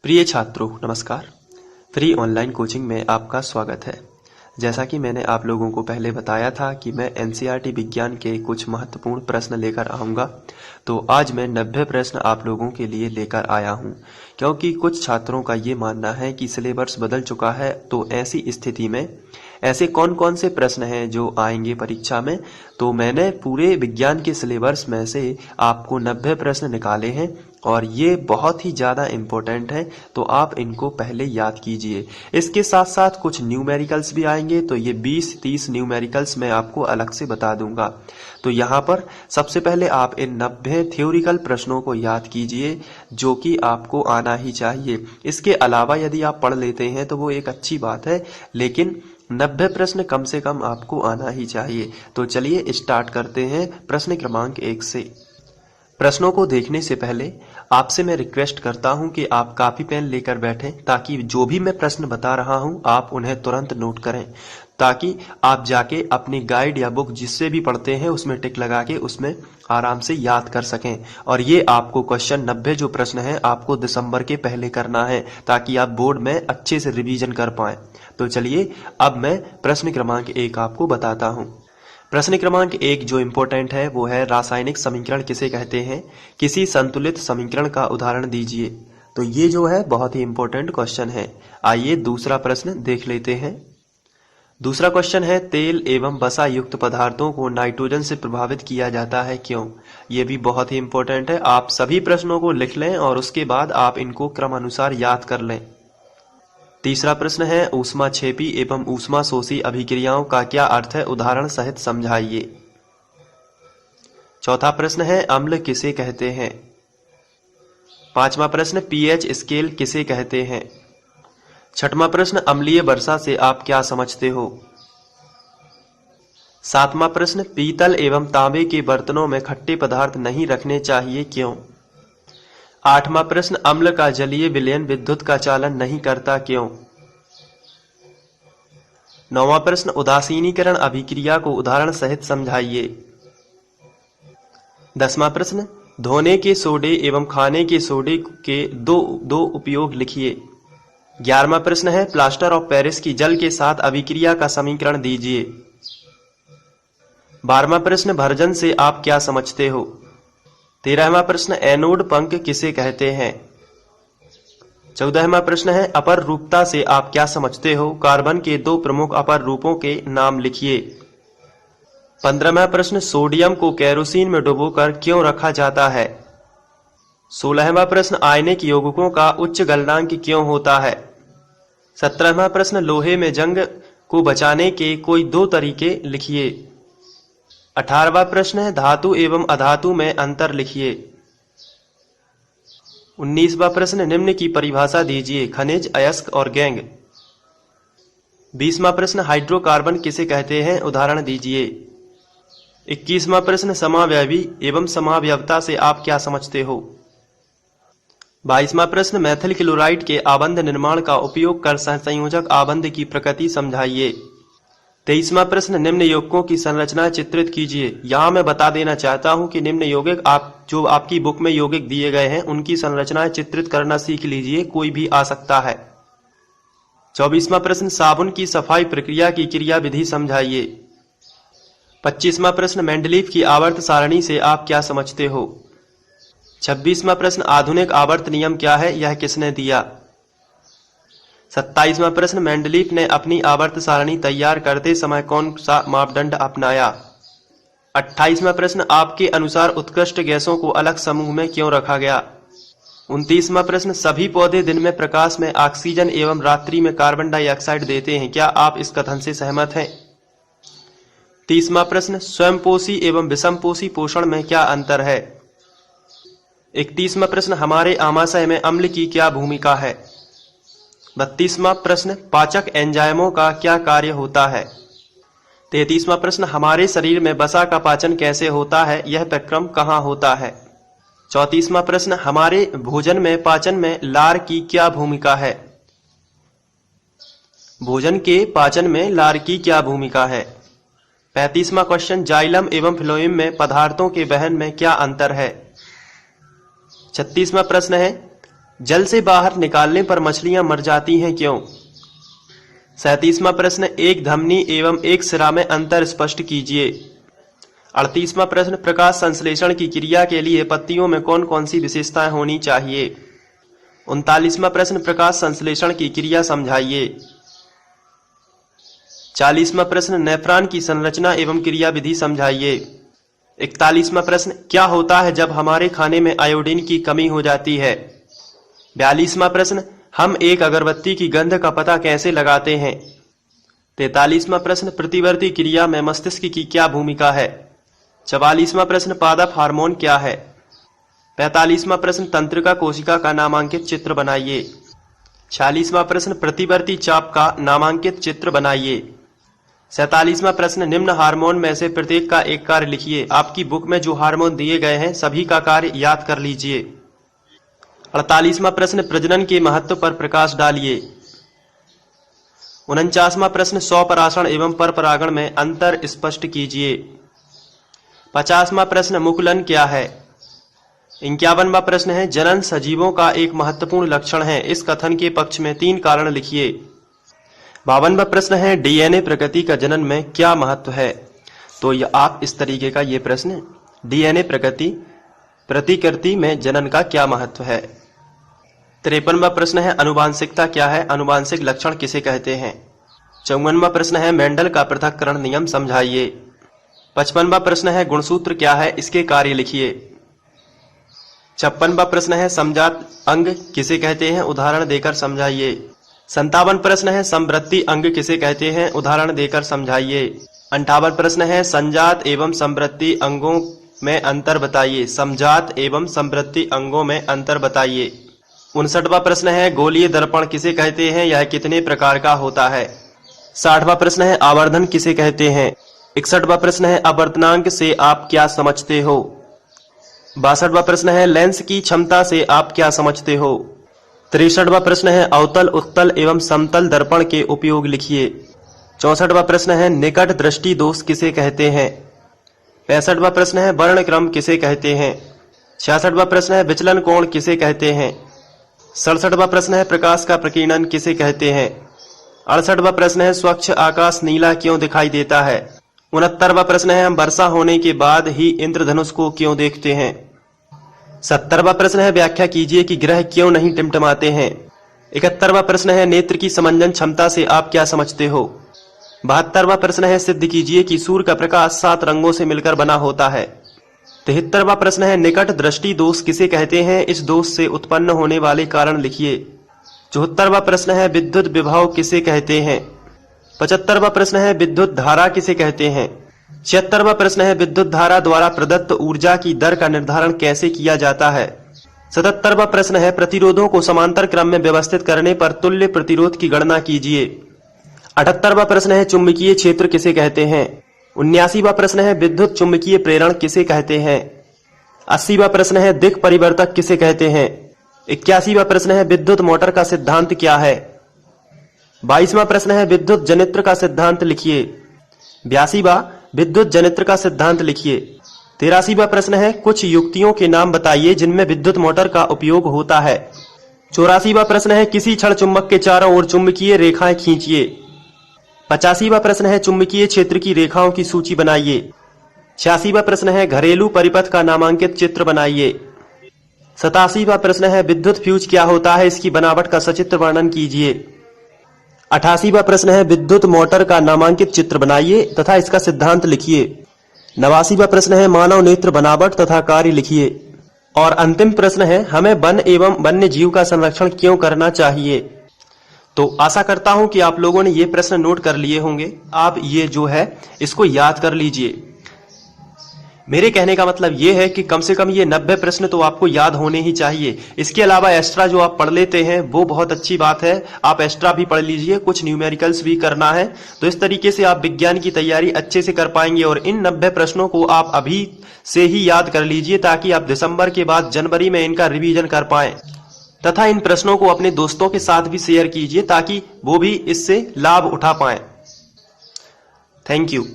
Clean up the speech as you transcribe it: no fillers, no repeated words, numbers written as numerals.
प्रिय छात्रों नमस्कार। फ्री ऑनलाइन कोचिंग में आपका स्वागत है। जैसा कि मैंने आप लोगों को पहले बताया था कि मैं एनसीईआरटी विज्ञान के कुछ महत्वपूर्ण प्रश्न लेकर आऊँगा, तो आज मैं 90 प्रश्न आप लोगों के लिए लेकर आया हूँ, क्योंकि कुछ छात्रों का ये मानना है कि सिलेबस बदल चुका है। तो ऐसी स्थिति में ऐसे कौन कौन से प्रश्न हैं जो आएंगे परीक्षा में, तो मैंने पूरे विज्ञान के सिलेबस में से आपको 90 प्रश्न निकाले हैं और ये बहुत ही ज़्यादा इम्पोर्टेंट है, तो आप इनको पहले याद कीजिए। इसके साथ साथ कुछ न्यूमेरिकल्स भी आएंगे, तो ये 20-30 न्यूमेरिकल्स मैं आपको अलग से बता दूंगा। तो यहाँ पर सबसे पहले आप इन 90 थ्योरिकल प्रश्नों को याद कीजिए, जो कि आपको आना ही चाहिए। इसके अलावा यदि आप पढ़ लेते हैं तो वो एक अच्छी बात है, लेकिन 90 प्रश्न कम से कम आपको आना ही चाहिए। तो चलिए स्टार्ट करते हैं प्रश्न क्रमांक 1 से। प्रश्नों को देखने से पहले आपसे मैं रिक्वेस्ट करता हूं कि आप कॉपी पेन लेकर बैठें, ताकि जो भी मैं प्रश्न बता रहा हूं आप उन्हें तुरंत नोट करें, ताकि आप जाके अपनी गाइड या बुक जिससे भी पढ़ते हैं उसमें टिक लगा के उसमें आराम से याद कर सकें। और ये आपको क्वेश्चन 90 जो प्रश्न है आपको दिसंबर के पहले करना है, ताकि आप बोर्ड में अच्छे से रिवीजन कर पाएं। तो चलिए अब मैं प्रश्न क्रमांक 1 आपको बताता हूं। प्रश्न क्रमांक 1 जो इम्पोर्टेंट है वो है रासायनिक समीकरण किसे कहते हैं, किसी संतुलित समीकरण का उदाहरण दीजिए। तो ये जो है बहुत ही इम्पोर्टेंट क्वेश्चन है। आइए दूसरा प्रश्न देख लेते हैं। दूसरा क्वेश्चन है तेल एवं वसा युक्त पदार्थों को नाइट्रोजन से प्रभावित किया जाता है क्यों। ये भी बहुत ही इम्पोर्टेंट है। आप सभी प्रश्नों को लिख लें और उसके बाद आप इनको क्रमानुसार याद कर लें। तीसरा प्रश्न है ऊष्माक्षेपी एवं ऊष्माशोषी अभिक्रियाओं का क्या अर्थ है, उदाहरण सहित समझाइए। चौथा प्रश्न है अम्ल किसे कहते हैं। पांचवा प्रश्न पीएच स्केल किसे कहते हैं। छठवां प्रश्न अम्लीय वर्षा से आप क्या समझते हो। सातवां प्रश्न पीतल एवं तांबे के बर्तनों में खट्टे पदार्थ नहीं रखने चाहिए क्यों। आठवां प्रश्न अम्ल का जलीय विलयन विद्युत का चालन नहीं करता क्यों। नौवां प्रश्न उदासीनीकरण अभिक्रिया को उदाहरण सहित समझाइए। 10वां प्रश्न धोने के सोडे एवं खाने के सोडे के दो उपयोग लिखिए। 11वां प्रश्न है प्लास्टर ऑफ पेरिस की जल के साथ अभिक्रिया का समीकरण दीजिए। 12वां प्रश्न भर्जन से आप क्या समझते हो। 13वां प्रश्न एनोड पंख किसे कहते हैं। 14वां प्रश्न है अपर रूपता से आप क्या समझते हो, कार्बन के 2 प्रमुख अपर रूपों के नाम लिखिए। 15वां प्रश्न सोडियम को केरोसिन में डुबोकर क्यों रखा जाता है। 16वां प्रश्न आयनिक यौगिकों का उच्च गलनांक क्यों होता है। 17वां प्रश्न लोहे में जंग को बचाने के कोई 2 तरीके लिखिए। 18वां प्रश्न है धातु एवं अधातु में अंतर लिखिए। 19वां प्रश्न निम्न की परिभाषा दीजिए, खनिज, अयस्क और गैंग। 20वां प्रश्न हाइड्रोकार्बन किसे कहते हैं, उदाहरण दीजिए। 21वां प्रश्न समावयवी एवं समावयवता से आप क्या समझते हो। 22वां प्रश्न मेथिल क्लोराइड के आबंध निर्माण का उपयोग कर संयोजक आबंध की प्रकृति समझाइए। 23वां प्रश्न निम्न यौगिकों की संरचना चित्रित कीजिए। यहाँ मैं बता देना चाहता हूँ कि निम्न यौगिक जो आपकी बुक में यौगिक दिए गए हैं उनकी संरचनाएं चित्रित करना सीख लीजिए, कोई भी आ सकता है। 24वां प्रश्न साबुन की सफाई प्रक्रिया की क्रिया विधि समझाइए। 25वां प्रश्न मेंडलीफ की आवर्त सारणी से आप क्या समझते हो। 26वां प्रश्न आधुनिक आवर्त नियम क्या है, यह किसने दिया। 27वां प्रश्न मेंडलीफ ने अपनी आवर्त सारणी तैयार करते समय कौन सा मापदंड अपनाया। 28वां प्रश्न आपके अनुसार उत्कृष्ट गैसों को अलग समूह में क्यों रखा गया। 29वां प्रश्न सभी पौधे दिन में प्रकाश में ऑक्सीजन एवं रात्रि में कार्बन डाइऑक्साइड देते हैं, क्या आप इस कथन से सहमत हैं। 30वां प्रश्न स्वयंपोषी एवं विषमपोषी पोषण में क्या अंतर है। 31वां प्रश्न हमारे आमाशय में अम्ल की क्या भूमिका है। 32वां प्रश्न पाचक एंजाइमों का क्या कार्य होता है। 33वां प्रश्न हमारे शरीर में वसा का पाचन कैसे होता है, यह प्रक्रम कहाँ होता है। 34वां प्रश्न हमारे भोजन में पाचन में लार की क्या भूमिका है। भोजन के पाचन में लार की क्या भूमिका है। 35वां क्वेश्चन जाइलम एवं फ्लोएम में पदार्थों के वहन में क्या अंतर है। 36वां प्रश्न है जल से बाहर निकालने पर मछलियां मर जाती हैं क्यों? 37वां प्रश्न, एक धमनी एवं एक सिरा में अंतर स्पष्ट कीजिए। 38वां प्रश्न, प्रकाश संश्लेषण की क्रिया के लिए पत्तियों में कौन कौन सी विशेषताएं होनी चाहिए? 39वां प्रश्न, प्रकाश संश्लेषण की क्रिया समझाइए। 40वां प्रश्न, नेफ्रॉन की संरचना एवं क्रियाविधि समझाइए। 41वां प्रश्न, क्या होता है जब हमारे खाने में आयोडीन की कमी हो जाती है? 42वां प्रश्न, हम एक अगरबत्ती की गंध का पता कैसे लगाते हैं? 43वां प्रश्न, प्रतिवर्ती क्रिया में मस्तिष्क की क्या भूमिका है? 44वां प्रश्न, पादप हार्मोन क्या है? 45वां प्रश्न, तंत्रिका कोशिका का नामांकित चित्र बनाइए। 46वां प्रश्न, प्रतिवर्ती चाप का नामांकित चित्र बनाइए। 47वां प्रश्न, निम्न हार्मोन में से प्रत्येक का एक कार्य लिखिए। आपकी बुक में जो हार्मोन दिए गए हैं सभी का कार्य याद कर लीजिए। 48वां प्रश्न, प्रजनन के महत्व पर प्रकाश डालिए। 49वां प्रश्न, स्वपरागण एवं परपरागण में अंतर स्पष्ट कीजिए। 50वां प्रश्न, मुकुलन क्या है? 51वां प्रश्न है, जनन सजीवों का एक महत्वपूर्ण लक्षण है। इस कथन के पक्ष में 3 कारण लिखिए। 52वां प्रश्न है, डीएनए प्रकृति का जनन में क्या महत्व है? तो आप इस तरीके का ये प्रश्न, डीएनए प्रतिकृति में जनन का क्या महत्व है? 53वां प्रश्न है, अनुवांशिकता क्या है? अनुवांशिक लक्षण किसे कहते हैं? 54वां प्रश्न है, मेंडल का पृथक्करण नियम समझाइए। 55वां प्रश्न है, गुणसूत्र क्या है? इसके कार्य लिखिए। 56वां प्रश्न है, समजात अंग किसे कहते हैं? उदाहरण देकर समझाइए। 57वां प्रश्न है, समवृत्ति अंग किसे कहते हैं? उदाहरण देकर समझाइए। 58वां प्रश्न है, संजात एवं समवृत्ति अंगों में अंतर बताइए। समजात एवं समवृत्ति अंगों में अंतर बताइए। 59वां प्रश्न है, गोलीय दर्पण किसे कहते हैं? यह कितने प्रकार का होता है? 60वां प्रश्न है, आवर्धन किसे कहते हैं? 61वां प्रश्न है, अपवर्तनांक से आप क्या समझते हो? 62वां प्रश्न है, लेंस की क्षमता से आप क्या समझते हो? 63वां प्रश्न है, अवतल उत्तल एवं समतल दर्पण के उपयोग लिखिए। 64वां प्रश्न है, निकट दृष्टि दोष किसे कहते हैं? 65वां प्रश्न है, वर्ण क्रम किसे कहते हैं? 66वां प्रश्न है, विचलन कोण किसे कहते हैं? 67वां प्रश्न है, प्रकाश का प्रकीर्णन किसे कहते हैं? 68वां प्रश्न है, स्वच्छ आकाश नीला क्यों दिखाई देता है? 69वां प्रश्न है, हम वर्षा होने के बाद ही इंद्रधनुष को क्यों देखते हैं? 70वां प्रश्न है, व्याख्या कीजिए कि ग्रह क्यों नहीं टिमटिमाते हैं? 71वां प्रश्न है, नेत्र की समंजन क्षमता से आप क्या समझते हो? 72वां प्रश्न है, सिद्ध कीजिए कि सूर्य का प्रकाश 7 रंगों से मिलकर बना होता है। 73वां प्रश्न है, निकट दृष्टि दोष किसे कहते हैं? इस दोष से उत्पन्न होने वाले कारण लिखिए। 74वां प्रश्न है, विद्युत विभव किसे कहते हैं? 75वां प्रश्न है, विद्युत धारा किसे कहते हैं? 76वां प्रश्न है, विद्युत धारा द्वारा प्रदत्त ऊर्जा की दर का निर्धारण कैसे किया जाता है? 77वां प्रश्न है, प्रतिरोधों को समांतर क्रम में व्यवस्थित करने पर तुल्य प्रतिरोध की गणना कीजिए। 78वां प्रश्न है, चुंबकीय क्षेत्र किसे कहते हैं? 79वां प्रश्न है, विद्युत चुंबकीय प्रेरण किसे कहते हैं? 80वां प्रश्न है, दिक् परिवर्तक किसे कहते हैं? 81वां प्रश्न है, विद्युत मोटर का सिद्धांत क्या है? 22वां प्रश्न है, विद्युत जनित्र का सिद्धांत लिखिए। 82वां, विद्युत जनित्र का सिद्धांत लिखिए। 83वां प्रश्न है, कुछ युक्तियों के नाम बताइए जिनमें विद्युत मोटर का उपयोग होता है। 84वां प्रश्न है, किसी क्षण चुंबक के चारों ओर चुंबकीय रेखाएं खींचिए। 85वां प्रश्न है, चुंबकीय क्षेत्र की रेखाओं की सूची बनाइए। 86वां प्रश्न है, घरेलू परिपथ का नामांकित चित्र बनाइए। 87वां प्रश्न है, विद्युत फ्यूज क्या होता है? इसकी बनावट का सचित्र वर्णन कीजिए। 88वां प्रश्न है, विद्युत मोटर का नामांकित चित्र बनाइए तथा इसका सिद्धांत लिखिए। 89वां प्रश्न है, मानव नेत्र बनावट तथा कार्य लिखिए। और अंतिम प्रश्न है, हमें वन एवं वन्य जीव का संरक्षण क्यों करना चाहिए? तो आशा करता हूं कि आप लोगों ने ये प्रश्न नोट कर लिए होंगे। आप ये जो है इसको याद कर लीजिए। मेरे कहने का मतलब ये है कि कम से कम ये 90 प्रश्न तो आपको याद होने ही चाहिए। इसके अलावा एक्स्ट्रा जो आप पढ़ लेते हैं वो बहुत अच्छी बात है, आप एक्स्ट्रा भी पढ़ लीजिए, कुछ न्यूमेरिकल्स भी करना है। तो इस तरीके से आप विज्ञान की तैयारी अच्छे से कर पाएंगे और इन 90 प्रश्नों को आप अभी से ही याद कर लीजिए ताकि आप दिसंबर के बाद जनवरी में इनका रिवीजन कर पाएं। तथा इन प्रश्नों को अपने दोस्तों के साथ भी शेयर कीजिए ताकि वो भी इससे लाभ उठा पाएं। Thank you.